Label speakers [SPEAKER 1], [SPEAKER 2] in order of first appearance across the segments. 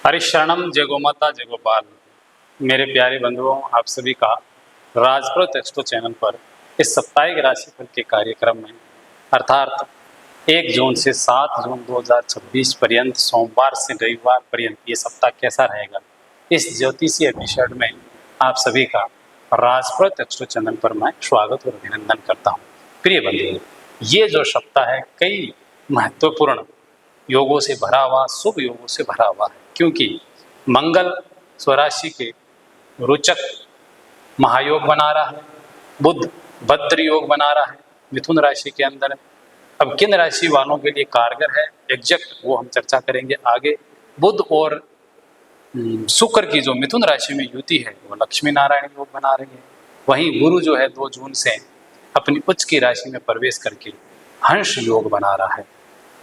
[SPEAKER 1] हरिशरणम जय गोमाता जय गोपाल। मेरे प्यारे बंधुओं, आप सभी का राजप्रोत एक्सट्रो चैनल पर इस साप्ताहिक राशिफल के कार्यक्रम में अर्थात 1 जून से 7 जून 2026 पर्यंत सोमवार से रविवार पर्यंत ये सप्ताह कैसा रहेगा, इस ज्योतिषीय एपिसोड में आप सभी का राजप्रोत एक्सट्रो चैनल पर मैं स्वागत और अभिनंदन करता हूँ। प्रिय बंधुओं, ये जो सप्ताह है कई महत्वपूर्ण योगों से भरा हुआ, शुभ योगों से भरा हुआ है, क्योंकि मंगल स्वराशि के रोचक महायोग बना रहा है, बुध भद्र योग बना रहा है मिथुन राशि के अंदर। अब किन राशि वालों के लिए कारगर है एग्जैक्ट वो हम चर्चा करेंगे आगे। बुध और शुक्र की जो मिथुन राशि में युति है वो लक्ष्मी नारायण योग बना रही है। वहीं गुरु जो है 2 जून से अपनी उच्च की राशि में प्रवेश करके हंस योग बना रहा है।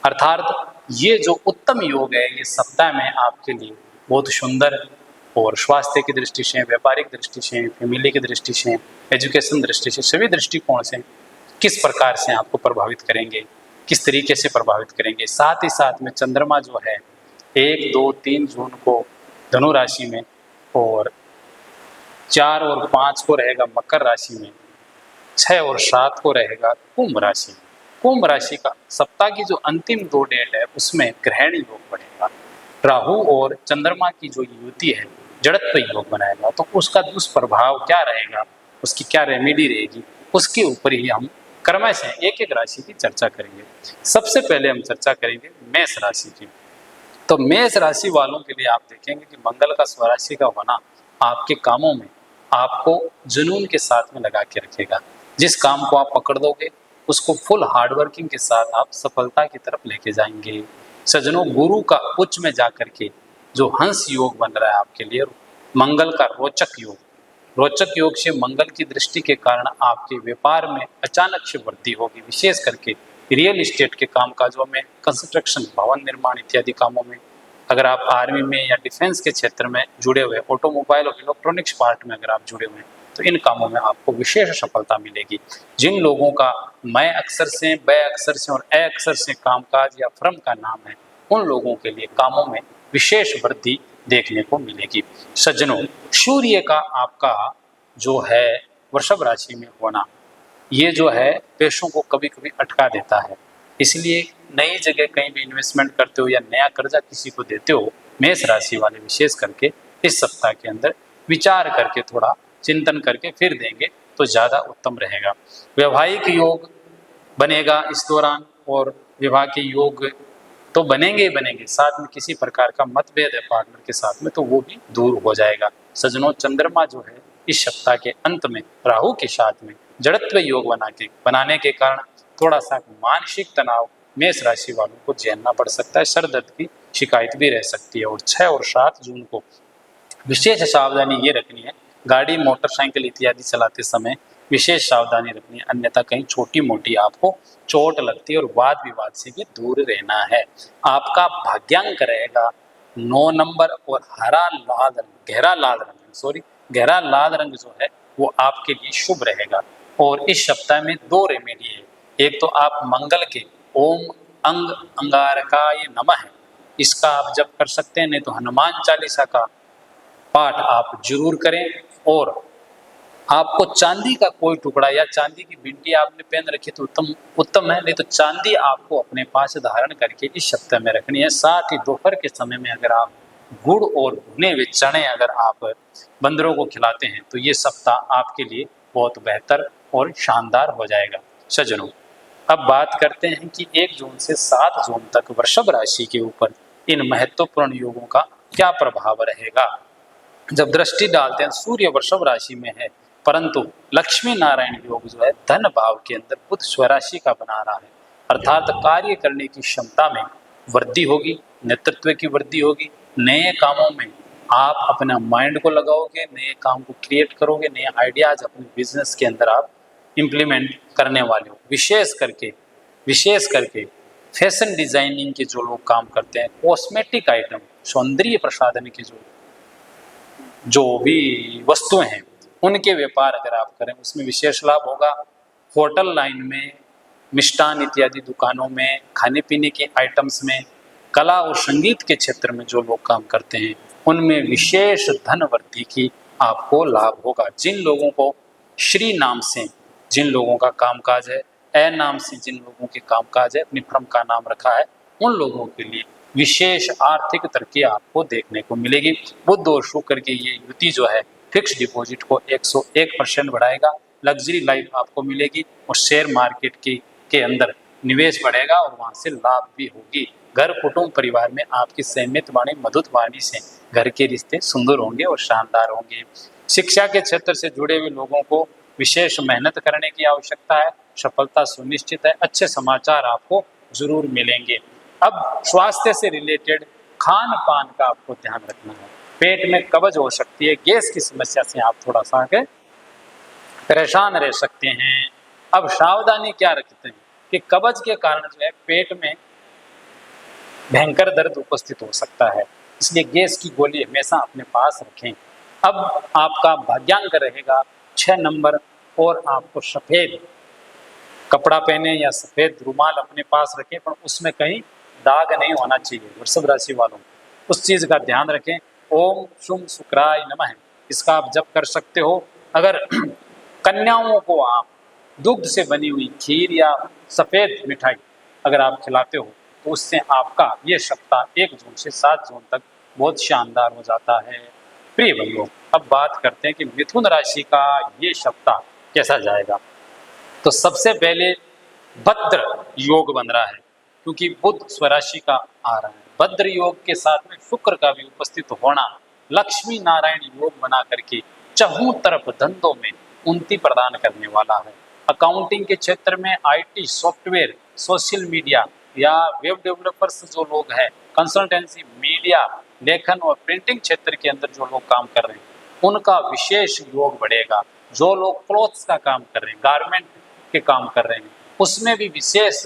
[SPEAKER 1] अर्थात ये जो उत्तम योग है ये सप्ताह में आपके लिए बहुत सुंदर और स्वास्थ्य की दृष्टि से, व्यापारिक दृष्टि से, फैमिली की दृष्टि से, एजुकेशन दृष्टि से, सभी दृष्टिकोण से किस प्रकार से आपको प्रभावित करेंगे, किस तरीके से प्रभावित करेंगे। साथ ही साथ में चंद्रमा जो है 1, 2, 3 जून को धनु राशि में और 4 और 5 को रहेगा मकर राशि में, 6 और 7 को रहेगा कुंभ राशि में। कुंभ राशि का सप्ताह की जो अंतिम 2 डेट है उसमें ग्रहण योग बनेगा। राहु और चंद्रमा की जो युति है जड़त्व योग बनाएगा, तो उसका दुष्प्रभाव क्या रहेगा, उसकी क्या रेमेडी रहेगी, उसके ऊपर ही हम क्रमश से एक एक राशि की चर्चा करेंगे। सबसे पहले हम चर्चा करेंगे मेष राशि की। तो मेष राशि वालों के लिए आप देखेंगे कि मंगल का स्वराशि का होना आपके कामों में आपको जुनून के साथ में लगा के रखेगा। जिस काम को आप पकड़ दोगे उसको फुल हार्डवर्किंग के साथ आप सफलता की तरफ लेके जाएंगे। सज्जनों, गुरु का उच्च में जाकर के जो हंस योग बन रहा है आपके लिए, मंगल का रोचक योग से मंगल की दृष्टि के कारण आपके व्यापार में अचानक से वृद्धि होगी। विशेष करके रियल इस्टेट के कामकाजों में, कंस्ट्रक्शन, भवन निर्माण इत्यादि कामों में, अगर आप आर्मी में या डिफेंस के क्षेत्र में जुड़े हुए, ऑटोमोबाइल और इलेक्ट्रॉनिक्स पार्ट में अगर आप जुड़े हुए हैं तो इन कामों में आपको विशेष सफलता मिलेगी। जिन लोगों का मैं अक्षर से, ब अक्षर से और ए अक्षर से कामकाज या फर्म का नाम है, उन लोगों के लिए कामों में विशेष वृद्धि देखने को मिलेगी। सज्जनों, सूर्य का आपका जो है वृषभ राशि में होना, ये जो है पैसों को कभी कभी अटका देता है। इसलिए नई जगह कहीं भी इन्वेस्टमेंट करते हो या नया कर्जा किसी को देते हो, मेष राशि वाले विशेष करके इस सप्ताह के अंदर विचार करके, थोड़ा चिंतन करके फिर देंगे तो ज़्यादा उत्तम रहेगा। वैवाहिक योग बनेगा इस दौरान, और विवाह के योग तो बनेंगे ही बनेंगे, साथ में किसी प्रकार का मतभेद है पार्टनर के साथ में तो वो भी दूर हो जाएगा। सज्जनों, चंद्रमा जो है इस सप्ताह के अंत में राहु के साथ में जड़त्व योग बनाने के कारण थोड़ा सा मानसिक तनाव मेष राशि वालों को झेलना पड़ सकता है। सर दर्द की शिकायत भी रह सकती है। और 6 और 7 जून को विशेष सावधानी ये रखनी है, गाड़ी मोटरसाइकिल इत्यादि चलाते समय विशेष सावधानी रखनी है, अन्यथा कहीं छोटी मोटी आपको चोट लगती है। और वाद विवाद से भी दूर रहना है। आपका भाग्यांक रहेगा 9 नंबर और गहरा लाल रंग जो है वो आपके लिए शुभ रहेगा। और इस सप्ताह में 2 रेमेडी है। एक तो आप मंगल के ओम अंग अंगारकाय नमः है, इसका आप जप कर सकते हैं, नहीं तो हनुमान चालीसा का पाठ आप जरूर करें। और आपको चांदी का कोई टुकड़ा या चांदी की बिंटी आपने पहन रखी तो उत्तम है, नहीं तो चांदी आपको अपने पास धारण करके इस सप्ताह में रखनी है। साथ ही दोपहर के समय में अगर आप गुड़ और भुने हुए चने अगर आप बंदरों को खिलाते हैं तो ये सप्ताह आपके लिए बहुत बेहतर और शानदार हो जाएगा। सज्जनों, अब बात करते हैं कि 1 जून से 7 जून तक वृषभ राशि के ऊपर इन महत्वपूर्ण योगों का क्या प्रभाव रहेगा। जब दृष्टि डालते हैं, सूर्य वृषभ राशि में है, परंतु लक्ष्मी नारायण योग जो है धन भाव के अंदर बुध स्वराशि का बना रहा है। अर्थात कार्य करने की क्षमता में वृद्धि होगी, नेतृत्व की वृद्धि होगी। नए कामों में आप अपना माइंड को लगाओगे, नए काम को क्रिएट करोगे, नए आइडियाज अपने बिजनेस के अंदर आप इम्प्लीमेंट करने वाले हो। विशेष करके फैशन डिजाइनिंग के जो लोग काम करते हैं, कॉस्मेटिक आइटम, सौंदर्य प्रसाधन के जो भी वस्तुएं हैं, उनके व्यापार अगर आप करें उसमें विशेष लाभ होगा। होटल लाइन में, मिष्ठान इत्यादि दुकानों में, खाने पीने के आइटम्स में, कला और संगीत के क्षेत्र में जो लोग काम करते हैं उनमें विशेष धन वृद्धि की आपको लाभ होगा। जिन लोगों को श्री नाम से जिन लोगों का कामकाज है, ए नाम से जिन लोगों के कामकाज है, अपनी फर्म का नाम रखा है, उन लोगों के लिए विशेष आर्थिक तरक्की आपको देखने को मिलेगी। बुध और शुक्र की ये युति जो है फिक्स डिपॉजिट को 101% बढ़ाएगा, लग्जरी लाइफ आपको मिलेगी और शेयर मार्केट के अंदर निवेश बढ़ेगा और वहां से लाभ भी होगी। घर कुटुंब परिवार में आपकी सहमत वाणी मधुर वाणी से घर के रिश्ते सुंदर होंगे और शानदार होंगे। शिक्षा के क्षेत्र से जुड़े हुए लोगों को विशेष मेहनत करने की आवश्यकता है, सफलता सुनिश्चित है, अच्छे समाचार आपको जरूर मिलेंगे। अब स्वास्थ्य से रिलेटेड खान पान का आपको ध्यान रखना है। पेट में कब्ज हो सकती है, गैस की समस्या से आप थोड़ा सा आगे परेशान रह सकते हैं। अब सावधानी क्या रखते हैं कि कब्ज के कारण जो है पेट में भयंकर दर्द उपस्थित हो सकता है, इसलिए गैस की गोली हमेशा अपने पास रखें। अब आपका भाग्यांक रहेगा 6 नंबर और आपको सफेद कपड़ा पहने या सफेद रुमाल अपने पास रखें, पर उसमें कहीं दाग नहीं होना चाहिए। वृषभ राशि वालों उस चीज का ध्यान रखें। ओम शुम शुक्राय नमः, इसका आप जप कर सकते हो। अगर कन्याओं को आप दुग्ध से बनी हुई खीर या सफेद मिठाई अगर आप खिलाते हो तो उससे आपका ये सप्ताह 1 जून से 7 जून तक बहुत शानदार हो जाता है। प्रिय बंधुओं, अब बात करते हैं कि मिथुन राशि का ये सप्ताह कैसा जाएगा। तो सबसे पहले भद्र योग बन रहा है, क्योंकि बुध स्वराशि का आ रहा है। भद्र योग के साथ में शुक्र का भी उपस्थित होना लक्ष्मी नारायण योग बना करके चहुं तरफ धंधों में उन्नति प्रदान करने वाला है। अकाउंटिंग के क्षेत्र में IT, सॉफ्टवेयर, सोशल मीडिया या वेब डेवलपर्स जो लोग हैं, कंसल्टेंसी, मीडिया, लेखन और प्रिंटिंग क्षेत्र के अंदर जो लोग काम कर रहे हैं उनका विशेष योग बढ़ेगा। जो लोग क्लॉथ्स का काम कर रहे हैं, गारमेंट के काम कर रहे हैं, उसमें भी विशेष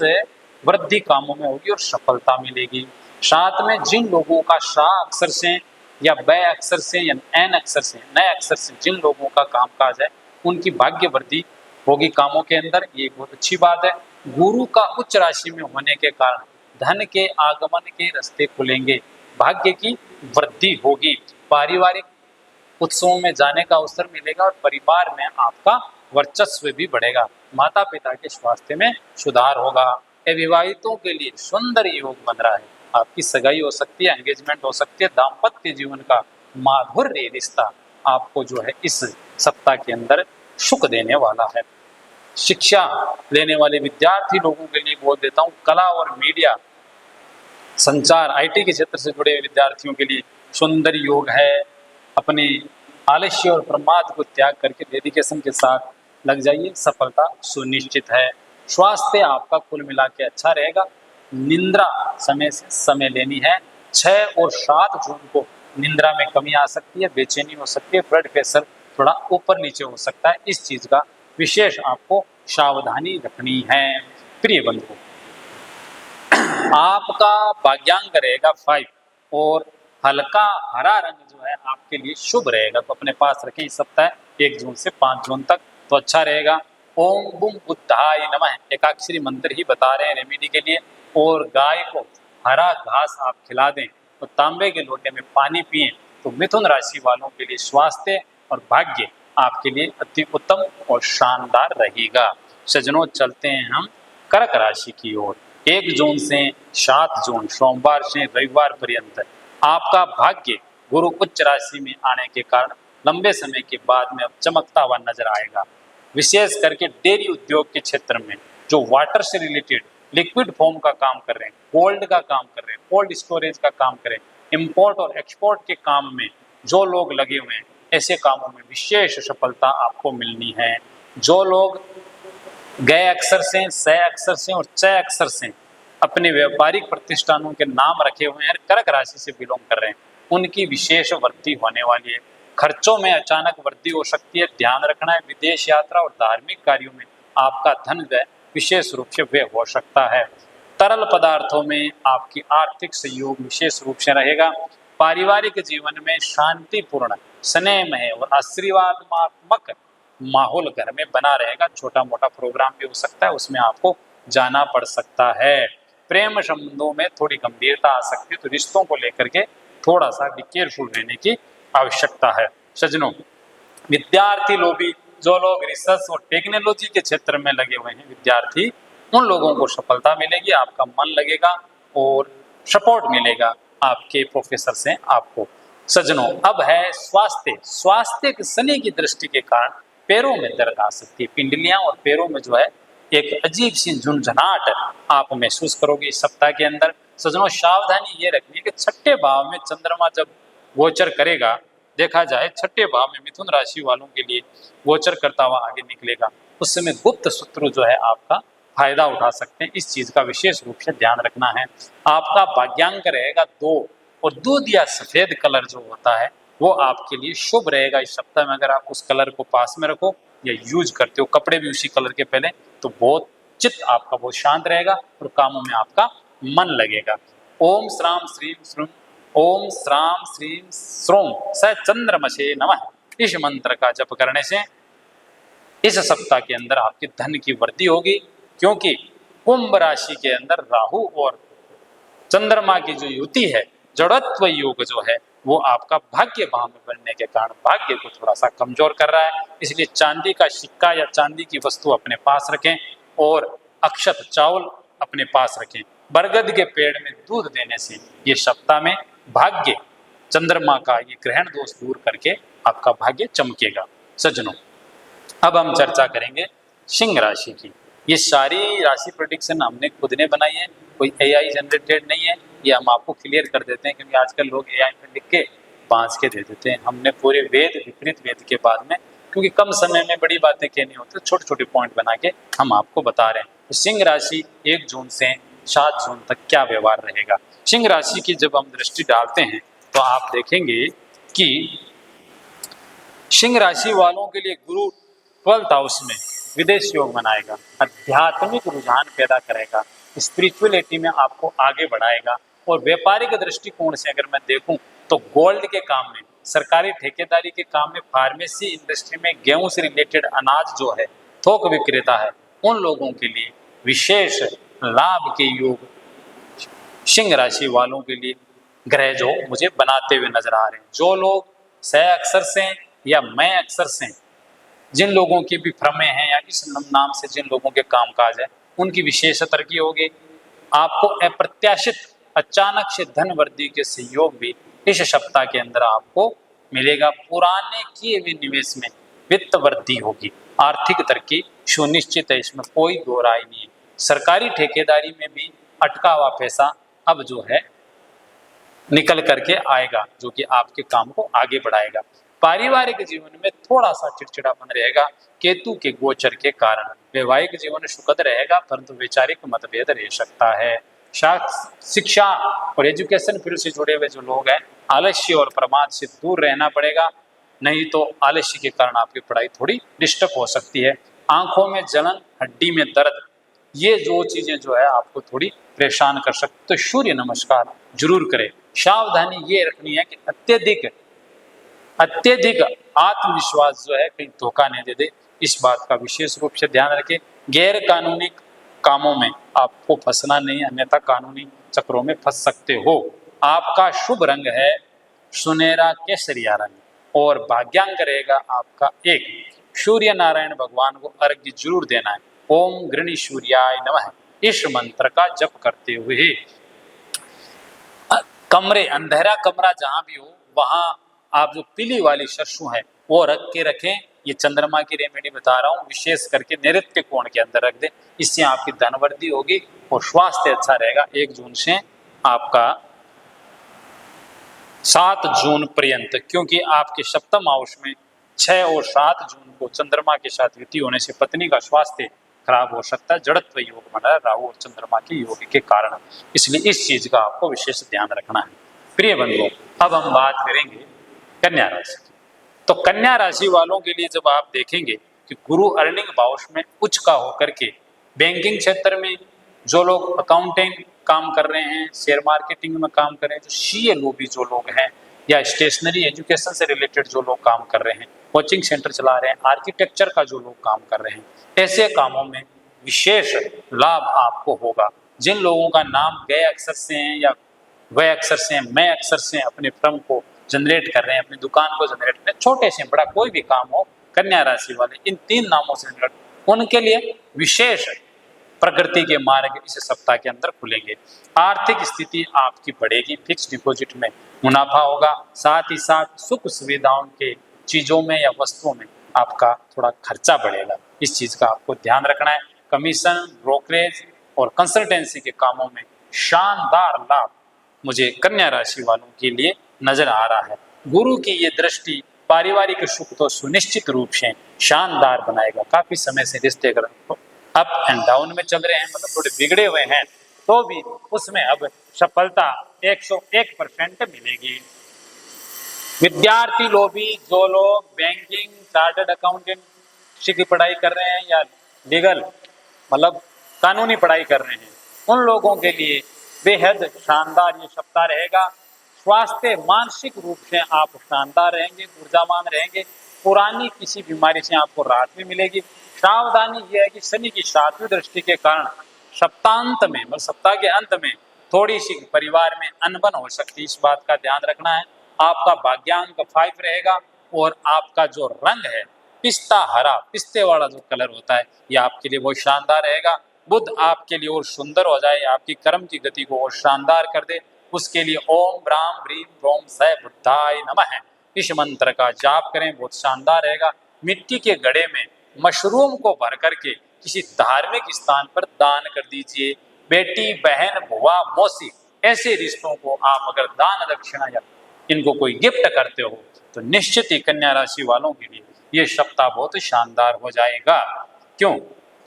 [SPEAKER 1] वृद्धि कामों में होगी और सफलता मिलेगी। साथ में जिन लोगों का शाह अक्षर से या ब अक्षर से या एन अक्षर से, नए अक्षर से जिन लोगों का कामकाज है उनकी भाग्य वृद्धि होगी कामों के अंदर, ये बहुत अच्छी बात है। गुरु का उच्च राशि में होने के कारण धन के आगमन के रास्ते खुलेंगे, भाग्य की वृद्धि होगी, पारिवारिक उत्सवों में जाने का अवसर मिलेगा और परिवार में आपका वर्चस्व भी बढ़ेगा। माता पिता के स्वास्थ्य में सुधार होगा। अविवाहितों के लिए सुंदर योग बन रहा है, आपकी सगाई हो सकती है, एंगेजमेंट हो सकती है, दाम्पत्य जीवन का माधुर्य रिश्ता आपको जो है इस सप्ताह के अंदर सुख देने वाला है। शिक्षा लेने वाले विद्यार्थी लोगों के लिए बोल देता हूँ, कला और मीडिया, संचार, IT के क्षेत्र से जुड़े विद्यार्थियों के लिए सुंदर योग है। अपने आलस्य और प्रमाद को त्याग करके डेडिकेशन के साथ लग जाइए, सफलता सुनिश्चित है। स्वास्थ्य आपका कुल मिला के अच्छा रहेगा। निंद्रा समय से समय लेनी है। 6 और 7 जून को निंद्रा में कमी आ सकती है, बेचैनी हो सकती है, ब्लड प्रेशर थोड़ा ऊपर नीचे हो सकता है, इस चीज का विशेष आपको सावधानी रखनी है। प्रिय बंधुओं, आपका भाग्यांक रहेगा 5 और हल्का हरा रंग जो है आपके लिए शुभ रहेगा, तो अपने पास रखें। इस सप्ताह 1 जून से 5 जून तक तो अच्छा रहेगा। ओम बुम बुद्धाय नमः एकाक्षरी मंत्र ही बता रहे हैं रेमेडी के लिए। और गाय को हरा घास आप खिला दें तो तांबे के लोटे में पानी पिएं, तो मिथुन राशि वालों के लिए स्वास्थ्य और भाग्य आपके लिए अति उत्तम और शानदार रहेगा। सज्जनों, चलते हैं हम कर्क राशि की ओर। 1 जून से 7 जून सोमवार से रविवार पर्यंत आपका भाग्य गुरु उच्च राशि में आने के कारण लंबे समय के बाद में अब चमकता हुआ नजर आएगा। विशेष करके डेयरी उद्योग के क्षेत्र में जो वाटर से रिलेटेड लिक्विड फॉर्म का काम कर रहे हैं, गोल्ड का काम कर रहे हैं, कोल्ड स्टोरेज का काम कर रहे हैं, इंपोर्ट और एक्सपोर्ट के काम में जो लोग लगे हुए हैं, ऐसे कामों में विशेष सफलता आपको मिलनी है। जो लोग गए अक्षर से, स अक्षर से और च अक्षर से अपने व्यापारिक प्रतिष्ठानों के नाम रखे हुए हैं, कर्क राशि से बिलोंग कर रहे हैं, उनकी विशेष वृद्धि होने वाली है। खर्चों में अचानक वृद्धि हो सकती है, ध्यान रखना है। विदेश यात्रा और धार्मिक कार्यों में आपका धन व्यय विशेष रूप से व्यय हो सकता है। तरल पदार्थों में आपकी आर्थिक सहयोग विशेष रूप से रहेगा। पारिवारिक जीवन में शांतिपूर्ण, स्नेहमय और आशीर्वादात्मक माहौल घर में बना रहेगा। छोटा मोटा प्रोग्राम भी हो सकता है, उसमें आपको जाना पड़ सकता है। प्रेम संबंधों में थोड़ी गंभीरता आ सकती है, तो रिश्तों को लेकर के थोड़ा सा भी केयरफुल रहने की आवश्यकता है। सज्जनों, विद्यार्थी लोभी, जो लोग रिसर्च और टेक्नोलॉजी के क्षेत्र में लगे हुए हैं विद्यार्थी, उन लोगों को सफलता मिलेगी, आपका मन लगेगा और सपोर्ट मिलेगा आपके प्रोफेसर से आपको। सज्जनों, अब है स्वास्थ्य। स्वास्थ्य के शनि की दृष्टि के कारण पैरों में दर्द आ सकती है, पिंडलियां और पैरों में जो है एक अजीब सी झुंझुनाहट आप महसूस करोगे इस सप्ताह के अंदर। सज्जनों, सावधानी ये रखनी है कि छठे भाव में चंद्रमा जब गोचर करेगा, देखा जाए छठे भाव में मिथुन राशि वालों के लिए गोचर करता हुआ आगे निकलेगा, उस समय गुप्त शत्रु जो है आपका फायदा उठा सकते हैं। इस चीज का विशेष रूप से ध्यान रखना है। आपका भाग्यांक रहेगा 2 और दूध या सफेद कलर जो होता है वो आपके लिए शुभ रहेगा इस सप्ताह में। अगर आप उस कलर को पास में रखो या यूज करते हो, कपड़े भी उसी कलर के पहले, तो बहुत चित्त आपका बहुत शांत रहेगा और कामों में आपका मन लगेगा। ओम श्राम श्रीम श्रूम, ओम श्राम श्रीम श्रोम स चंद्रमसे नमः, इस मंत्र का जप करने से इस सप्ताह के अंदर आपके धन की वृद्धि होगी, क्योंकि कुंभ राशि के अंदर राहु और चंद्रमा की जो युति है, जड़त्व योग जो है, वो आपका भाग्य भाव में बनने के कारण भाग्य को थोड़ा सा कमजोर कर रहा है। इसलिए चांदी का सिक्का या चांदी की वस्तु अपने पास रखें और अक्षत चावल अपने पास रखें। बरगद के पेड़ में दूध देने से ये सप्ताह में भाग्य, चंद्रमा का ये ग्रहण दोष दूर करके आपका भाग्य चमकेगा। सज्जनों, अब हम चर्चा करेंगे सिंह राशि की। ये सारी राशि प्रेडिक्शन हमने खुद ने बनाई है, कोई एआई जनरेटेड नहीं है। ये हम आपको क्लियर कर देते हैं, क्योंकि आजकल लोग एआई में लिख के बांस के दे देते हैं। हमने पूरे वेद, विपरीत वेद के बाद में, क्योंकि कम समय में बड़ी बातें कहनी होती है, छोटे छोटे पॉइंट बना के हम आपको बता रहे हैं। तो सिंह राशि 1 जून से 7 जून तक क्या व्यवहार रहेगा। सिंह राशि की जब हम दृष्टि डालते हैं तो आप देखेंगे कि सिंह राशि वालों के लिए गुरु 12th हाउस में विदेश योग बनाएगा, आध्यात्मिक रुझान पैदा करेगा, स्पिरिचुअलिटी में आपको आगे बढ़ाएगा। और व्यापारिक दृष्टिकोण से अगर मैं देखूं तो गोल्ड के काम में, सरकारी ठेकेदारी के काम में, फार्मेसी इंडस्ट्री में, गेहूं से रिलेटेड अनाज जो है, थोक विक्रेता है, उन लोगों के लिए विशेष लाभ के योग सिंह राशि वालों के लिए ग्रह जो मुझे बनाते हुए नजर आ रहे हैं। जो लोग सह अक्षर से या मैं अक्षर से, जिन लोगों की भी भ्रमे हैं या इस नाम से जिन लोगों के कामकाज है, उनकी विशेष तरक्की होगी। आपको अप्रत्याशित अचानक से धन वृद्धि के सहयोग भी इस सप्ताह के अंदर आपको मिलेगा। पुराने किए हुए निवेश में वित्त वृद्धि होगी, आर्थिक तरक्की सुनिश्चित है, इसमें कोई दो राय नहीं है। सरकारी ठेकेदारी में भी अटका हुआ पैसा अब जो है निकल करके आएगा, जो कि आपके काम को आगे बढ़ाएगा। पारिवारिक जीवन में थोड़ा सा चिड़चिड़ापन रहेगा केतु के गोचर के कारण। वैवाहिक जीवन सुखद रहेगा, परंतु वैचारिक मतभेद रह सकता है। शिक्षा और एजुकेशन फील्ड से जुड़े हुए जो लोग हैं, आलस्य और प्रमाद से दूर रहना पड़ेगा, नहीं तो आलस्य के कारण आपकी पढ़ाई थोड़ी डिस्टर्ब हो सकती है। आंखों में जलन, हड्डी में दर्द, ये जो चीजें जो है आपको थोड़ी परेशान कर सकती, तो सूर्य नमस्कार जरूर करें। सावधानी ये रखनी है कि अत्यधिक आत्मविश्वास जो है कहीं धोखा नहीं दे दे, इस बात का विशेष रूप से ध्यान रखें। गैर कानूनी कामों में आपको फंसना नहीं, अन्यथा कानूनी चक्रों में फंस सकते हो। आपका शुभ रंग है सुनहरा केसरिया रंग और भाग्यांक रहेगा आपका 1। सूर्य नारायण भगवान को अर्घ्य जरूर देना है। ओम गृणी सूर्याय नमः, इस मंत्र का जप करते हुए कमरे, अंधेरा कमरा जहां भी हो, वहां आप जो पीली वाली सरसों है वो रख के रखें। ये चंद्रमा की रेमेडी बता रहा हूँ, विशेष करके नैऋत्य कोण के अंदर रख दें, इससे आपकी धन वृद्धि होगी और स्वास्थ्य अच्छा रहेगा। 1 जून से आपका 7 जून पर्यंत, क्योंकि आपके सप्तम हाउस में 6 और 7 जून को चंद्रमा के साथ युति होने से पत्नी का स्वास्थ्य खराब हो सकता है। जड़त्व योग बना है राहु और चंद्रमा की योग के कारण, इसलिए इस चीज का आपको विशेष ध्यान रखना है। प्रिय बंधुओं, अब हम बात करेंगे कन्या राशि की। तो कन्या राशि वालों के लिए जब आप देखेंगे कि गुरु अर्निंग हाउस में उच्च का होकर के बैंकिंग क्षेत्र में जो लोग अकाउंटिंग काम कर रहे हैं, शेयर मार्केटिंग में काम कर रहे हैं, जो CLO जो लोग हैं, या स्टेशनरी एजुकेशन से रिलेटेड जो लोग काम कर रहे हैं, कोचिंग सेंटर चला रहे हैं, आर्किटेक्चर का जो लोग काम कर रहे हैं, ऐसे कामों में विशेष लाभ आपको होगा। जिन लोगों का नाम गए अक्षर से हैं या वह अक्षर से हैं, मैं अक्षर से हैं, अपने फर्म को जनरेट कर रहे हैं, अपनी दुकान को जनरेट कर रहे हैं, छोटे से बड़ा कोई भी काम हो, कन्या राशि वाले इन 3 नामों से जनरेट, उनके लिए विशेष प्रगति के मार्ग इस सप्ताह के अंदर खुलेंगे। आर्थिक स्थिति आपकी बढ़ेगी, फिक्स डिपॉजिट में मुनाफा होगा, साथ ही साथ सुख सुविधाओं के चीजों में या वस्तुओं में आपका थोड़ा खर्चा बढ़ेगा, इस चीज का आपको ध्यान रखना है। कमीशन, ब्रोकरेज और कंसल्टेंसी के कामों में शानदार लाभ मुझे कन्या राशि वालों के लिए नजर आ रहा है। गुरु की ये दृष्टि पारिवारिक सुख तो सुनिश्चित रूप से शानदार बनाएगा। काफी समय से रिश्ते अप एंड डाउन में चल रहे हैं, मतलब थोड़े बिगड़े हुए हैं, तो भी उसमें अब सफलता 101% मिलेगी। विद्यार्थी लोग भी, जो लोग बैंकिंग, चार्टर्ड अकाउंटेंट की पढ़ाई कर रहे हैं या लीगल मतलब कानूनी पढ़ाई कर रहे हैं, उन लोगों के लिए बेहद शानदार ये सप्ताह रहेगा। स्वास्थ्य, मानसिक रूप से आप शानदार रहेंगे, ऊर्जावान रहेंगे, पुरानी किसी बीमारी से आपको राहत भी मिलेगी। सावधानी यह है कि शनि की 7वीं दृष्टि के कारण सप्तांत में मतलब सप्ताह के अंत में थोड़ी सी परिवार में अनबन हो सकती है, इस बात का ध्यान रखना है। आपका भाग्यांक 5 रहेगा और आपका जो रंग है पिस्ता हरा, पिस्ते वाला जो कलर होता है, ये आपके लिए बहुत शानदार रहेगा। बुध आपके लिए और सुंदर हो जाए, आपकी कर्म की गति को और शानदार कर दे, उसके लिए ओम ब्राम ब्रीम ब्रोम स बुद्धाय नमः इस मंत्र का जाप करें, बहुत शानदार रहेगा। मिट्टी के घड़े में मशरूम को भर करके किसी धार्मिक स्थान पर दान कर दीजिए। बेटी, बहन, बुआ, मौसी ऐसे रिश्तों को आप अगर दान दक्षिणा या इनको कोई गिफ्ट करते हो तो निश्चित ही कन्या राशि वालों के लिए ये सप्ताह बहुत शानदार हो जाएगा। क्यों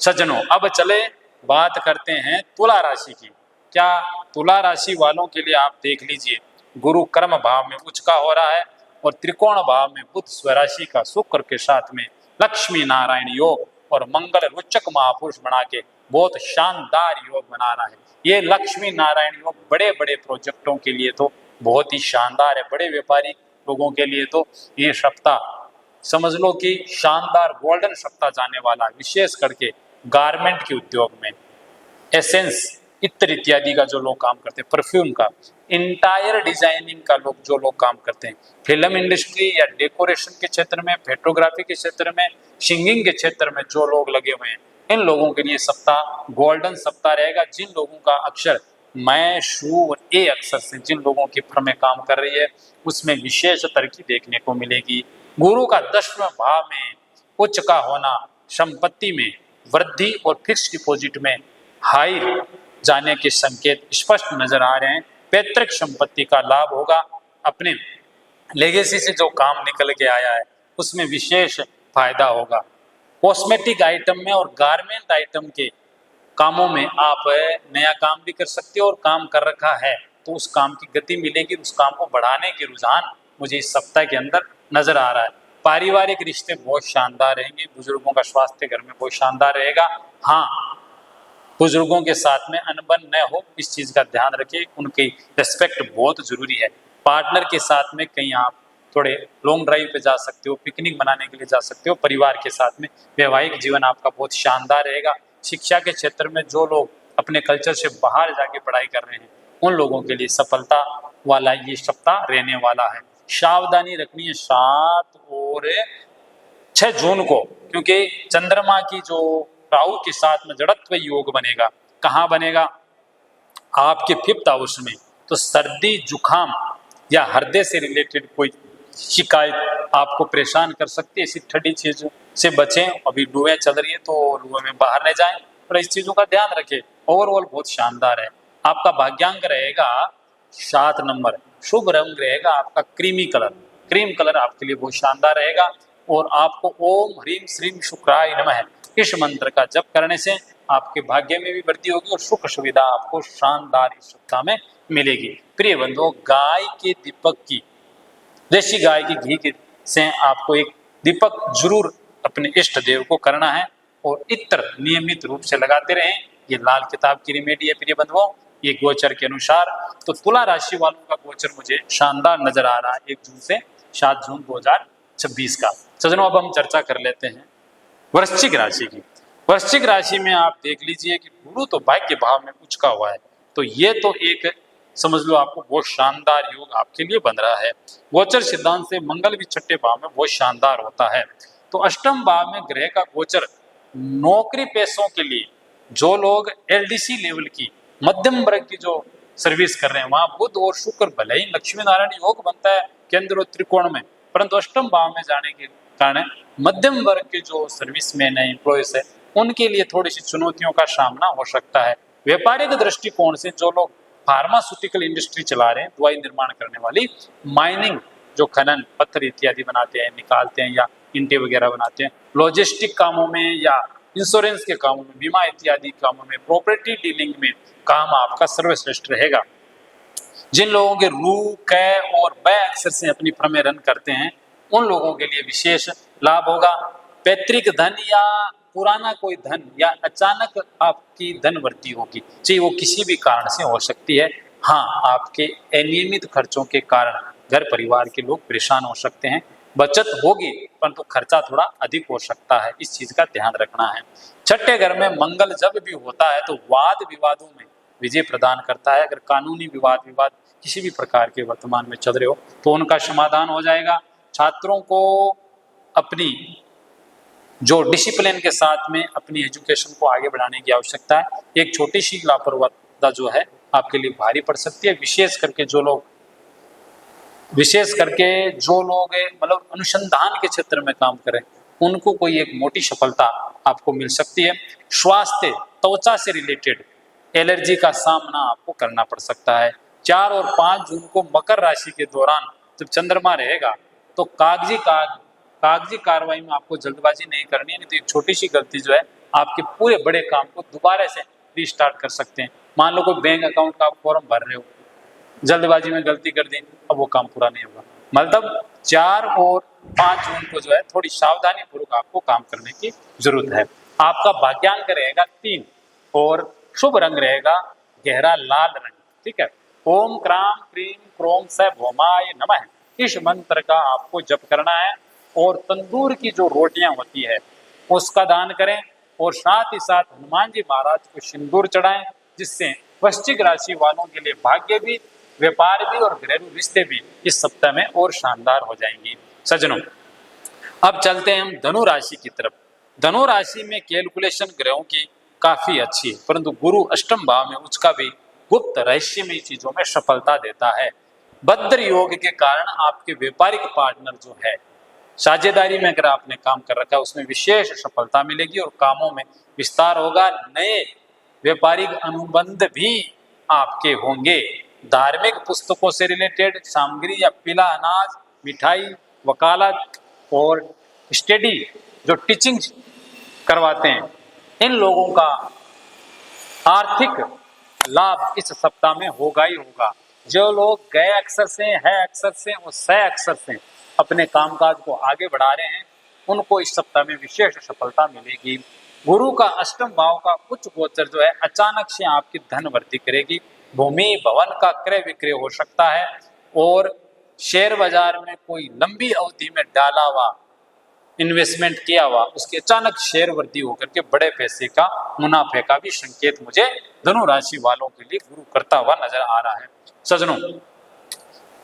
[SPEAKER 1] सज्जनों, अब चले बात करते हैं तुला राशि की। क्या तुला राशि वालों के लिए आप देख लीजिए, गुरु कर्म भाव में उच्च का हो रहा है और त्रिकोण भाव में बुध स्वराशि का शुक्र के साथ में लक्ष्मी नारायण योग और मंगल रुचक महापुरुष बना के बहुत शानदार योग बना रहा है। ये लक्ष्मी नारायण योग बड़े बड़े प्रोजेक्टों के लिए तो बहुत ही शानदार है, बड़े व्यापारी लोगों के लिए तो ये सप्ताह समझ लो कि शानदार गोल्डन सप्ताह जाने वाला, विशेष करके गारमेंट के उद्योग में, एसेंस इत्र इत्यादि का जो लोग काम करते हैं, परफ्यूम का, इंटायर डिजाइनिंग का जो लोग काम करते हैं, फिल्म इंडस्ट्री या डेकोरेशन के क्षेत्र में, फोटोग्राफी के क्षेत्र में, सिंगिंग के क्षेत्र में जो लोग लगे हुए हैं, इन लोगों के लिए सप्ताह गोल्डन सप्ताह रहेगा। जिन लोगों का अक्षर मैं, शू और ए अक्षर से जिन लोगों की फर्में काम कर रही है उसमें विशेष तरक्की देखने को मिलेगी। गुरु का 10वें भाव में उच्च का होना संपत्ति में वृद्धि और फिक्स डिपॉजिट में हाई जाने के संकेत स्पष्ट नजर आ रहे हैं। पैतृक संपत्ति का लाभ होगा, अपने लेगेसी से जो काम निकल के आया है उसमें विशेष फायदा होगा। कॉस्मेटिक आइटम में और गारमेंट आइटम के कामों में आप नया काम भी कर सकते हो और काम कर रखा है तो उस काम की गति मिलेगी, उस काम को बढ़ाने के रुझान मुझे इस सप्ताह के अंदर नजर आ रहा है। पारिवारिक रिश्ते बहुत शानदार रहेंगे, बुजुर्गों का स्वास्थ्य घर में बहुत शानदार रहेगा। हाँ, बुजुर्गों के साथ में अनबन न हो, इस चीज का ध्यान रखिए, उनकी रिस्पेक्ट बहुत जरूरी है। पार्टनर के साथ में कहीं आप थोड़े लॉन्ग ड्राइव पे जा सकते हो, पिकनिक मनाने के लिए जा सकते हो परिवार के साथ में। वैवाहिक जीवन आपका बहुत शानदार रहेगा। शिक्षा के क्षेत्र में जो लोग अपने कल्चर से बाहर जाके पढ़ाई कर रहे हैं उन लोगों के लिए सफलता वाला ये सप्ताह रहने वाला है। सावधानी रखनी है 7 और 6 जून को, क्योंकि चंद्रमा की जो राहु के साथ में जड़त्व योग बनेगा। कहाँ बनेगा? आपके 5th हाउस में। तो सर्दी, जुखाम या हृदय से रिलेटेड कोई शिकायत आपको परेशान कर सकती है, ऐसी ठंडी चीजों से बचें। अभी लुएं चल रही है तो लुएं में बाहर न जाएं और इस चीजों का ध्यान रखें। ओवरऑल बहुत शानदार है। आपका भाग्यांक रहेगा 7 नंबर, शुभ रंग रहेगा आपका क्रीमी कलर, क्रीम कलर आपके लिए बहुत शानदार रहेगा। और आपको ओम ह्रीम श्रीम शुक्राय नमः इस मंत्र का जप करने से आपके भाग्य में भी वृद्धि होगी और सुख सुविधा आपको शानदार इस सप्ताह में मिलेगी। प्रिय बंधुओं, गाय के दीपक की, देशी गाय की घी के से आपको एक दीपक जरूर अपने इष्ट देव को करना है और इत्र नियमित रूप से लगाते रहें। ये लाल किताब की रेमेडी है प्रिय बंधुओं, ये गोचर के अनुसार। तो तुला राशि वालों का गोचर मुझे शानदार नजर आ रहा है 1 जून से 7 जून 2026 का। सज्जनों, अब हम चर्चा कर लेते हैं वृश्चिक राशि की। वृश्चिक राशि में आप देख लीजिए कि गुरु तो भाग्य भाव में उचका हुआ है, तो ये तो एक समझ लो आपको बहुत शानदार योग आपके लिए बन रहा है। गोचर सिद्धांत से मंगल भी छठे भाव में बहुत शानदार होता है। तो अष्टम भाव में ग्रह का गोचर नौकरी पेशों के लिए, जो लोग एलडीसी लेवल की मध्यम वर्ग की जो सर्विस कर रहे हैं, वहां बुध और शुक्र भले ही लक्ष्मी नारायण योग बनता है केंद्र और त्रिकोण में, परंतु अष्टम भाव में जाने के कारण मध्यम वर्ग के जो सर्विसमैन है, एम्प्लॉयज है, उनके लिए थोड़ी सी चुनौतियों का सामना हो सकता है। व्यापारिक दृष्टिकोण से जो लोग फार्मास्यूटिकल इंडस्ट्री चला रहे हैं, दवाई निर्माण करने वाली, माइनिंग जो खनन पत्थर इत्यादि बनाते हैं, निकालते हैं, या ईंटें वगैरह बनाते हैं, लॉजिस्टिक कामों में या इंश्योरेंस के कामों में, बीमा इत्यादि कामों में, प्रॉपर्टी डीलिंग में काम आपका सर्वश्रेष्ठ रहेगा। जिन लोगों के रू कै और बै अक्षर से अपनी फर्में रन करते हैं, उन लोगों के लिए विशेष लाभ होगा। पैतृक धन या पुराना कोई धन या अचानक आपकी धन वृद्धि होगी, चाहे वो किसी भी कारण से हो सकती है। हाँ, आपके अनियमित खर्चों के कारण घर परिवार के लोग परेशान हो सकते हैं। बचत होगी परंतु खर्चा थोड़ा अधिक हो सकता है, इस चीज का ध्यान रखना है। छठे घर में मंगल जब भी होता है तो वाद विवादों में विजय प्रदान करता है। अगर कानूनी विवाद किसी भी प्रकार के वर्तमान में चल रहे हो तो उनका समाधान हो जाएगा। छात्रों को अपनी जो डिसिप्लिन के साथ में अपनी एजुकेशन को आगे बढ़ाने की आवश्यकता है। एक छोटी सी लापरवाही जो है आपके लिए भारी पड़ सकती है। विशेष करके जो लोग मतलब अनुसंधान के क्षेत्र में काम करें, उनको कोई एक मोटी सफलता आपको मिल सकती है। स्वास्थ्य, त्वचा से रिलेटेड एलर्जी का सामना आपको करना पड़ सकता है। 4 और 5 जून को मकर राशि के दौरान जब चंद्रमा रहेगा तो कागजी कार्रवाई में आपको जल्दबाजी नहीं करनी है, नहीं तो एक छोटी सी गलती जो है आपके पूरे बड़े काम को दोबारा से रीस्टार्ट कर सकते हैं। मान लो कोई बैंक अकाउंट का आप फॉर्म भर रहे हो, जल्दबाजी में गलती कर दी, अब वो काम पूरा नहीं होगा। मतलब 4 और 5 जून को जो है थोड़ी सावधानी पूर्वक आपको काम करने की जरूरत है। आपका भाग्यांक रहेगा 3 और शुभ रंग रहेगा गहरा लाल रंग। ठीक है। ओम क्राम क्रीम क्रोम स भौमाय नमः, इस मंत्र का आपको जप करना है। और तंदूर की जो रोटियां होती है उसका दान करें, और साथ ही साथ हनुमान जी महाराज को सिंदूर चढ़ाएं, जिससे वृश्चिक राशि वालों के लिए भाग्य भी, व्यापार भी और घरेलू रिश्ते भी इस सप्ताह में और शानदार हो जाएंगी। सज्जनों, अब चलते हैं हम धनु राशि की तरफ। धनु राशि में कैलकुलेशन ग्रहों की काफी अच्छी है, परंतु गुरु अष्टम भाव में उसका भी गुप्त रहस्यमय चीजों में सफलता देता है। भद्र योग के कारण आपके व्यापारिक पार्टनर जो है, साझेदारी में अगर आपने काम कर रखा है, उसमें विशेष सफलता मिलेगी और कामों में विस्तार होगा। नए व्यापारिक अनुबंध भी आपके होंगे। धार्मिक पुस्तकों से रिलेटेड सामग्री या पीला अनाज, मिठाई, वकालत और स्टडी जो टीचिंग करवाते हैं, इन लोगों का आर्थिक लाभ इस सप्ताह में होगा ही होगा। जो लोग गए अक्षर से, है अक्षर से और सह अक्षर से अपने कामकाज को आगे बढ़ा रहे हैं, उनको इस सप्ताह में विशेष सफलता मिलेगी। गुरु का अष्टम भाव का उच्च गोचर जो है अचानक से आपकी धन वृद्धि करेगी। भूमि भवन का क्रय विक्रय हो सकता है, और शेयर बाजार में कोई लंबी अवधि में डाला हुआ इन्वेस्टमेंट किया हुआ, उसकी अचानक शेयर वृद्धि होकर के बड़े पैसे का मुनाफे का भी संकेत मुझे धनु राशि वालों के लिए गुरु करता हुआ नजर आ रहा है। सज्जनों,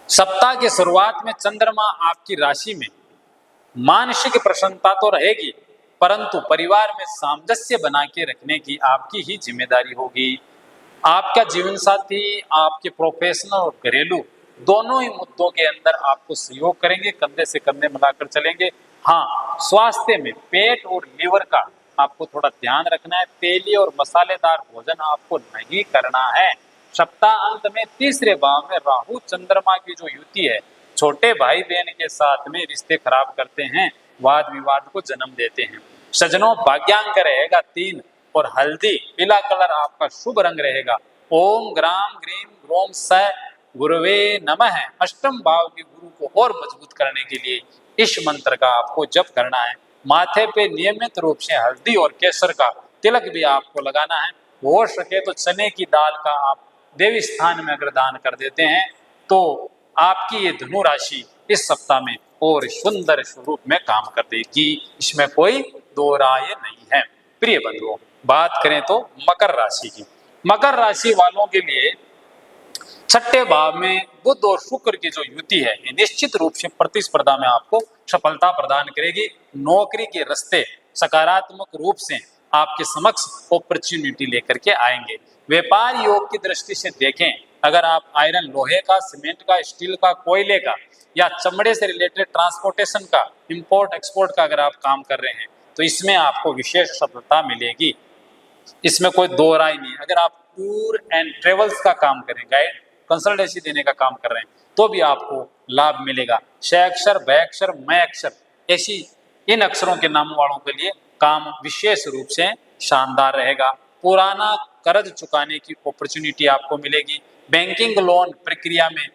[SPEAKER 1] सप्ताह के शुरुआत में चंद्रमा आपकी राशि में मानसिक प्रसन्नता तो रहेगी, परंतु परिवार में सामंजस्य बना के रखने की आपकी ही जिम्मेदारी होगी। आपका जीवन साथी आपके प्रोफेशनल और घरेलू दोनों ही मुद्दों के अंदर आपको सहयोग करेंगे, कंधे से कंधे मिलाकर चलेंगे। हाँ, स्वास्थ्य में पेट और लीवर का आपको थोड़ा ध्यान रखना है। तेली और मसालेदार भोजन आपको नहीं करना है। सप्ताह अंत में तीसरे भाव में राहु चंद्रमा की जो युति है, छोटे भाई बहन के साथ में रिश्ते खराब करते हैं, वाद विवाद को जन्म देते हैं। सज्जनों, भाग्यांक रहेगा 3 और हल्दी पीला कलर आपका शुभ रंग रहेगा। ओम ग्राम ग्रीम ग्रोम स गुरुवे नमः। अष्टम भाव के गुरु को और मजबूत करने के लिए इस मंत्र का आपको जप करना है। माथे पे नियमित रूप से हल्दी और केसर का तिलक भी आपको लगाना है। हो सके तो चने की दाल का आप देवी स्थान में अगर दान कर देते हैं तो आपकी ये धनु राशि इस सप्ताह में और सुंदर स्वरूप में काम कर देगी, इसमें कोई दो राय नहीं है। प्रिय बंधुओं, बात करें तो मकर राशि की। मकर राशि वालों के लिए छठे भाव में बुध और शुक्र की जो युति है, ये निश्चित रूप से प्रतिस्पर्धा में आपको सफलता प्रदान करेगी। नौकरी के रास्ते सकारात्मक रूप से आपके समक्ष अपॉर्चुनिटी लेकर के आएंगे। व्यापार योग की दृष्टि से देखें, अगर आप आयरन, लोहे का, सीमेंट का, स्टील का, कोयले का या चमड़े से रिलेटेड ट्रांसपोर्टेशन का, इंपोर्ट एक्सपोर्ट का अगर आप काम कर रहे हैं तो इसमें आपको विशेष सफलता मिलेगी। इसमें कोई दो राय नहीं। अगर आप टूर एंड ट्रेवल्स का काम करें, गाइड कंसल्टेंसी देने का काम कर रहे हैं, तो भी आपको लाभ मिलेगा। श अक्षर, ब अक्षर, म अक्षर, ऐसी इन अक्षरों के नाम वालों के लिए काम विशेष रूप से शानदार रहेगा। पुराना कर्ज चुकाने की अपॉर्चुनिटी आपको मिलेगी। बैंकिंग लोन प्रक्रिया में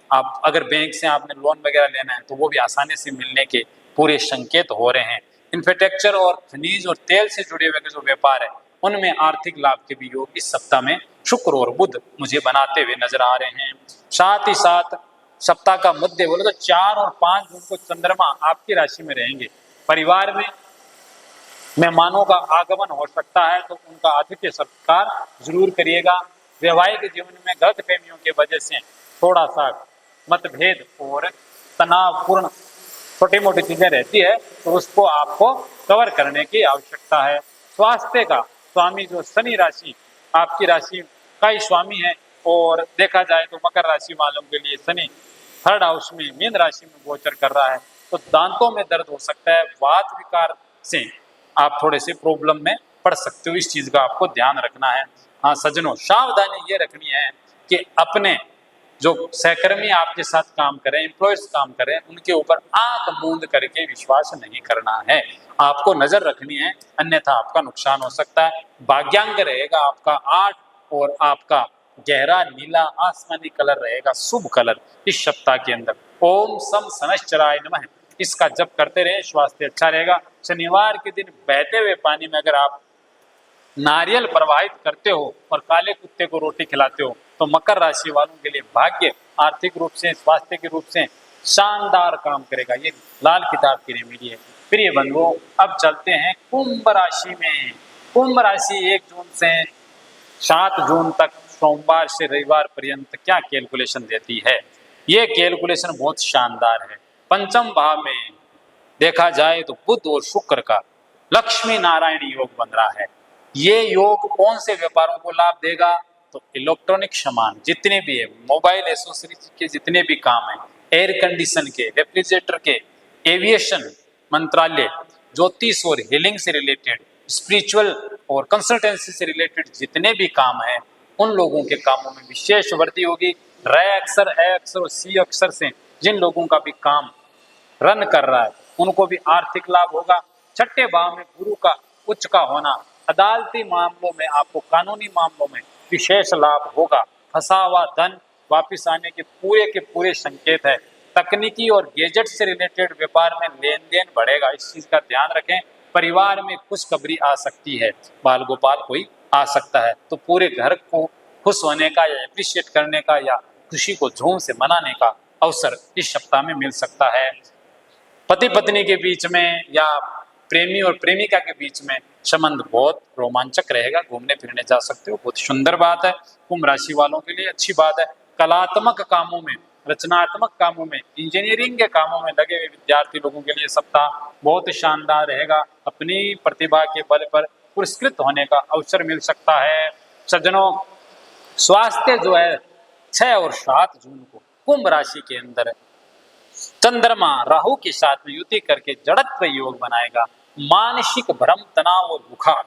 [SPEAKER 1] आप अगर बैंक से आपने लोन वगैरह लेना है तो वो भी आसानी से मिलने के पूरे संकेत हो रहे हैं। इंफ्रास्ट्रक्चर और खनिज और तेल से जुड़े हुए जो व्यापार है उनमें आर्थिक लाभ के भी योग इस सप्ताह में शुक्र और बुध मुझे बनाते हुए नजर आ रहे हैं। साथ ही साथ सप्ताह का मध्य बोले तो 4 और 5 जून को चंद्रमा आपकी राशि में रहेंगे। परिवार में मेहमानों का आगमन हो सकता है तो उनका आतिथ्य सत्कार जरूर करिएगा। वैवाहिक जीवन में गलत फहमियों की वजह से थोड़ा सा मतभेद और तनावपूर्ण छोटी मोटी चीजें रहती है तो उसको आपको कवर करने की आवश्यकता है। स्वास्थ्य का स्वामी जो शनि राशि आपकी राशि का ही स्वामी है, और देखा जाए तो मकर राशि वालों के लिए शनि 3rd हाउस में मीन राशि में गोचर कर रहा है तो दांतों में दर्द हो सकता है। वात विकार से आप थोड़े से प्रॉब्लम में पड़ सकते हो, इस चीज का आपको ध्यान रखना है। हाँ सज्जनों, सावधानी ये रखनी है कि अपने जो सहकर्मी आपके साथ काम करें, एम्प्लॉयर्स काम करें, उनके ऊपर आंख मूंद करके विश्वास नहीं करना है। आपको नजर रखनी है, अन्यथा आपका नुकसान हो सकता है। भाग्यांक रहेगा आपका 8 और आपका गहरा नीला आसमानी कलर रहेगा शुभ कलर इस सप्ताह के अंदर। ओम सम शनैश्चराय नमः, इसका जप करते रहे, स्वास्थ्य अच्छा रहेगा। शनिवार के दिन बहते हुए पानी में अगर आप नारियल प्रवाहित करते हो और काले कुत्ते को रोटी खिलाते हो तो मकर राशि वालों के लिए भाग्य आर्थिक रूप से, स्वास्थ्य के रूप से शानदार काम करेगा। ये लाल किताब की रेमेडी है। प्रिय बंधुओं, अब चलते हैं कुंभ राशि में। कुंभ राशि 1 जून से 7 जून तक सोमवार से रविवार पर्यंत क्या कैलकुलेशन देती है। ये कैलकुलेशन बहुत शानदार है। पंचम भाव में देखा जाए तो बुध और शुक्र का लक्ष्मी नारायण योग बन रहा है। ये योग कौन से व्यापारों को लाभ देगा, तो इलेक्ट्रॉनिक सामान जितने भी है, मोबाइल एसोसरीज के जितने भी काम है, एयर कंडीशन के, रेफ्रिजरेटर के, एविएशन मंत्रालय, ज्योतिष और हीलिंग से रिलेटेड, स्पिरिचुअल और कंसल्टेंसी से रिलेटेड जितने भी काम है, उन लोगों के कामों में विशेष वृद्धि होगी। र अक्षर, ए अक्षर और सी अक्षर से जिन लोगों का भी काम रन कर रहा है उनको भी आर्थिक लाभ होगा। छठे भाव में गुरु का उच्च का होना अदालती मामलों में, आपको कानूनी मामलों में विशेष लाभ होगा। फंसा हुआ धन वापिस आने के पूरे संकेत है। तकनीकी और गैजेट से रिलेटेड व्यापार में लेन देन बढ़ेगा, इस चीज का ध्यान रखें। परिवार में खुशखबरी आ सकती है, बाल गोपाल कोई आ सकता है तो पूरे घर को खुश होने का या एप्रिशिएट करने का या खुशी को झूम से मनाने का अवसर इस सप्ताह में मिल सकता है। पति पत्नी के बीच में या प्रेमी और प्रेमिका के बीच में संबंध बहुत रोमांचक रहेगा, घूमने फिरने जा सकते हो, बहुत सुंदर बात है। कुंभ राशि वालों के लिए अच्छी बात है। कलात्मक कामों में, रचनात्मक कामों में, इंजीनियरिंग के कामों में लगे हुए विद्यार्थी लोगों के लिए सप्ताह बहुत शानदार रहेगा। अपनी प्रतिभा के बल पर पुरस्कृत होने का अवसर मिल सकता है। सज्जनों, स्वास्थ्य जो है 6 और 7 जून को कुंभ राशि के अंदर चंद्रमा राहु के साथ में युति करके जड़त्व योग बनाएगा। मानसिक भ्रम, तनाव और बुखार,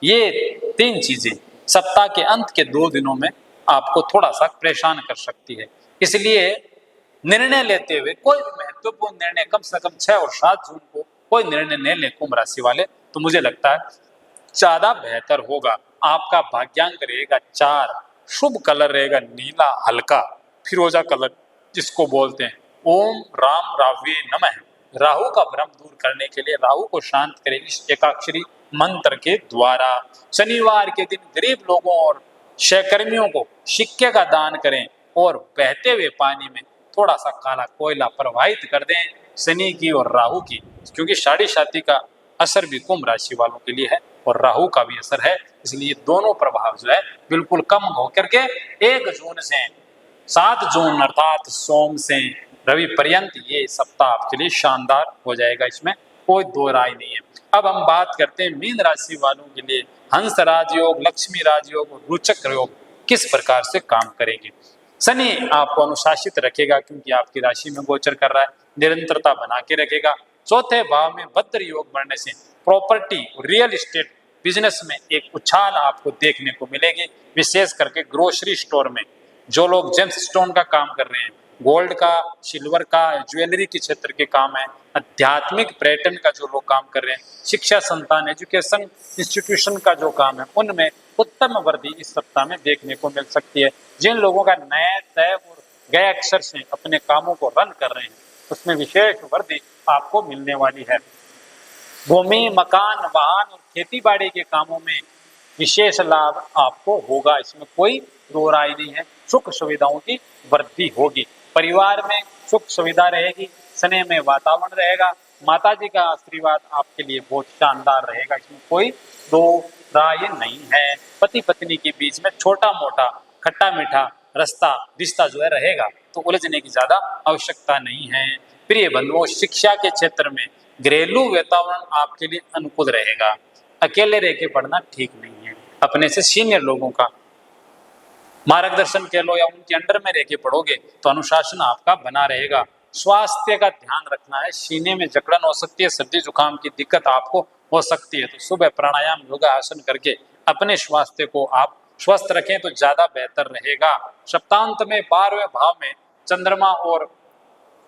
[SPEAKER 1] ये 3 चीजें सप्ताह के अंत के 2 दिनों में आपको थोड़ा सा परेशान कर सकती है। इसलिए निर्णय लेते हुए कोई भी महत्वपूर्ण निर्णय कम से कम 6 और 7 जून को कोई निर्णय नहीं ले कुंभ राशि वाले, तो मुझे लगता है ज्यादा बेहतर होगा। आपका भाग्यांक रहेगा 4, शुभ कलर रहेगा नीला हल्का फिरोजा कलर जिसको बोलते हैं। ओम राम रावे नमः। राहु का भ्रम दूर करने के लिए राहु को शांत करें इस एकाक्षरी मंत्र के द्वारा। शनिवार के दिन गरीब लोगों और सहकर्मियों को सिक्के का दान करें और बहते हुए पानी में थोड़ा सा काला कोयला प्रवाहित कर दें, शनि की और राहु की, क्योंकि साढ़े साथी का असर भी कुंभ राशि वालों के लिए है। और राहु का भी असर है, इसलिए दोनों प्रभाव जो है बिल्कुल कम होकर के 1 जून से 7 जून अर्थात सोम से रवि पर्यंत ये सप्ताह आपके लिए शानदार हो जाएगा, इसमें कोई दो राय नहीं है। अब हम बात करते हैं मीन राशि वालों के लिए हंस राजयोग, लक्ष्मी राजयोग और रोचक योग किस प्रकार से काम करेंगे। शनि आपको अनुशासित रखेगा क्योंकि आपकी राशि में गोचर कर रहा है, निरंतरता बना के रखेगा। चौथे भाव में भद्र योग बनने से प्रॉपर्टी, रियल एस्टेट बिजनेस में एक उछाल आपको देखने को मिलेगी, विशेष करके ग्रोसरी स्टोर में जो लोग जेम्स स्टोन का काम कर रहे हैं, गोल्ड का, सिल्वर का, ज्वेलरी के क्षेत्र के काम है, आध्यात्मिक पर्यटन का जो लोग काम कर रहे हैं, शिक्षा संस्थान, एजुकेशन इंस्टीट्यूशन का जो काम है, उनमें उत्तम वृद्धि इस सप्ताह में देखने को मिल सकती है। जिन लोगों का नए तय और गए अक्षर से अपने कामों को रन कर रहे हैं उसमें विशेष वृद्धि आपको मिलने वाली है। भूमि, मकान, वाहन और खेती बाड़ी के कामों में विशेष लाभ आपको होगा, इसमें कोई दो राय नहीं है। सुख सुविधाओं की वृद्धि होगी, परिवार में सुख सुविधा रहेगी, स्नेह में वातावरण रहेगा, माता जी का आशीर्वाद आपके लिए बहुत शानदार रहेगा, इसमें कोई दो राय नहीं है। पति पत्नी के बीच में छोटा मोटा खट्टा मीठा रिश्ता जो है रहेगा, तो उलझने की ज्यादा आवश्यकता नहीं है। प्रिय बंधुओं, शिक्षा के क्षेत्र में घरेलू वातावरण आपके लिए अनुकूल रहेगा। अकेले रह के पढ़ना ठीक नहीं है, अपने से सीनियर लोगों का मार्गदर्शन कह लो या उनके अंडर में रह के पढ़ोगे तो अनुशासन आपका बना रहेगा। स्वास्थ्य का ध्यान रखना है, सीने में जकड़न हो सकती है, सर्दी जुकाम की दिक्कत आपको हो सकती है, तो सुबह प्राणायाम योगा आसन करके अपने स्वास्थ्य को आप स्वस्थ रखें तो ज्यादा बेहतर रहेगा। सप्तांत में 12वें भाव में चंद्रमा और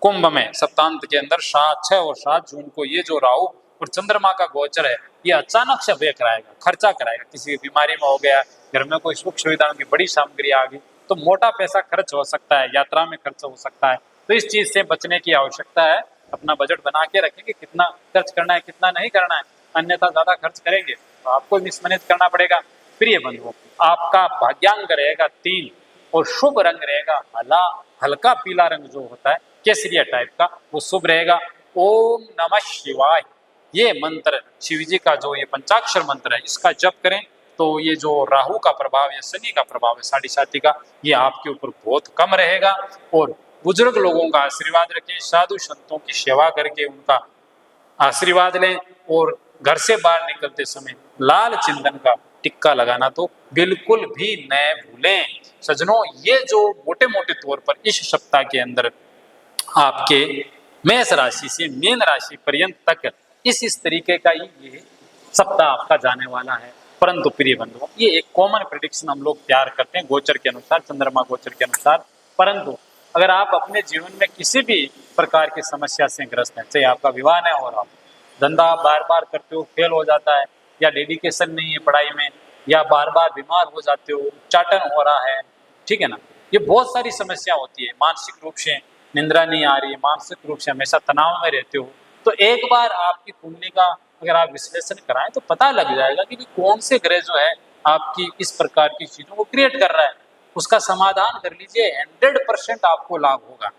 [SPEAKER 1] कुंभ में सप्तांत के अंदर 6 और 7 जून को ये जो राहु और चंद्रमा का गोचर है ये अचानक से व्यय कराएगा, खर्चा कराएगा। किसी की बीमारी में हो गया, घर में कोई सुख सुविधाओं की बड़ी सामग्री आ गई तो मोटा पैसा खर्च हो सकता है, यात्रा में खर्च हो सकता है, तो इस चीज से बचने की आवश्यकता है। अपना बजट बना के रखें कि कितना खर्च करना है कितना नहीं करना है, अन्यथा ज्यादा खर्च करेंगे तो आपको मिसमैनेज करना पड़ेगा। प्रिय बंधुओं, आपका भाग्यांक रहेगा 3 और शुभ रंग रहेगा हल्का पीला रंग जो होता है केसरिया टाइप का, वो शुभ रहेगा। ओम नमः शिवाय ये मंत्र शिव जी का जो ये पंचाक्षर मंत्र है इसका जप करें तो ये जो राहु का प्रभाव या शनि का प्रभाव है साढ़े साथी का ये आपके ऊपर बहुत कम रहेगा। और बुजुर्ग लोगों का आशीर्वाद रखें, साधु संतों की सेवा करके उनका आशीर्वाद लें और घर से बाहर निकलते समय लाल चंदन का टिक्का लगाना तो बिल्कुल भी न भूलें। सज्जनों, ये जो मोटे मोटे तौर पर इस सप्ताह के अंदर आपके मेष राशि से मीन राशि पर्यंत तक इस तरीके का ही ये सप्ताह आपका जाने वाला है। परंतु प्रिय बंधुओं, ये एक कॉमन प्रेडिक्शन हम लोग तैयार करते हैं गोचर के अनुसार, चंद्रमा गोचर के अनुसार। परंतु अगर आप अपने जीवन में किसी भी प्रकार की समस्या से ग्रस्त हैं, चाहे आपका विवाह न हो रहा, धंधा बार बार करते हो फेल हो जाता है, या डेडिकेशन नहीं है पढ़ाई में, या बार बार बीमार हो जाते हो, उच्चाटन हो रहा है, ठीक है ना, ये बहुत सारी समस्या होती है। मानसिक रूप से निंद्रा नहीं आ रही है, मानसिक रूप से हमेशा तनाव में रहते हो, तो एक बार आपकी कुंडली का अगर आप विश्लेषण कराएं तो पता लग जाएगा कि कौन से ग्रह जो है आपकी इस प्रकार की चीजों को क्रिएट कर रहा है। उसका समाधान कर लीजिए, 100% आपको लाभ होगा।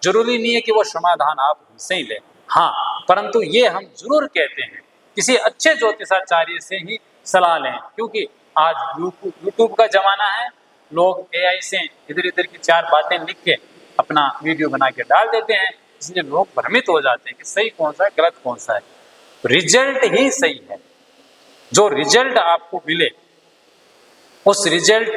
[SPEAKER 1] जरूरी नहीं है कि वो समाधान आप हमसे ही लें, हाँ, परंतु ये हम जरूर कहते हैं किसी अच्छे ज्योतिषाचार्य से ही सलाह लें, क्योंकि आज यूट्यूब का जमाना है, लोग AI से इधर इधर की 4 बातें लिख के अपना वीडियो बना के डाल देते हैं, इसलिए लोग भ्रमित हो जाते हैं कि सही कौन सा है गलत कौन सा है। रिजल्ट ही सही है, जो रिजल्ट आपको मिले उस रिजल्ट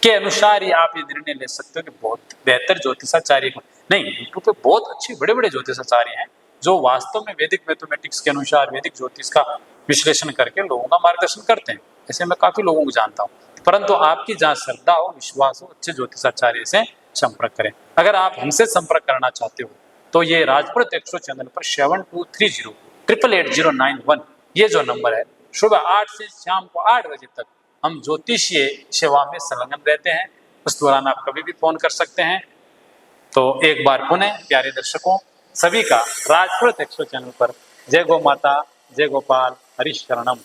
[SPEAKER 1] के अनुसार ही आप ये निर्णय ले सकते हो कि बहुत बेहतर ज्योतिषाचार्य नहीं। यूट्यूब पे बहुत अच्छे बड़े बड़े ज्योतिषाचार्य हैं जो वास्तव में वैदिक मैथमेटिक्स के अनुसार वैदिक ज्योतिष का विश्लेषण करके लोगों का मार्गदर्शन करते हैं। ऐसे मैं काफी लोगों को जानता हूँ, परंतु आपकी जहाँ श्रद्धा हो, विश्वास हो, अच्छे ज्योतिषाचार्य से संपर्क करें। अगर आप हमसे संपर्क करना चाहते हो तो ये राजपुर टेक्सो चैनल पर 7230888091 ये जो नंबर है, सुबह 8 से शाम को 8 बजे तक हम ज्योतिषीय सेवा में संलग्न रहते हैं। उस दौरान आप कभी भी फोन कर सकते हैं। तो एक बार पुनः प्यारे दर्शकों सभी का राजपुर टेक्सो चैनल पर जय गौ माता, जय गोपाल, हरि शरणम।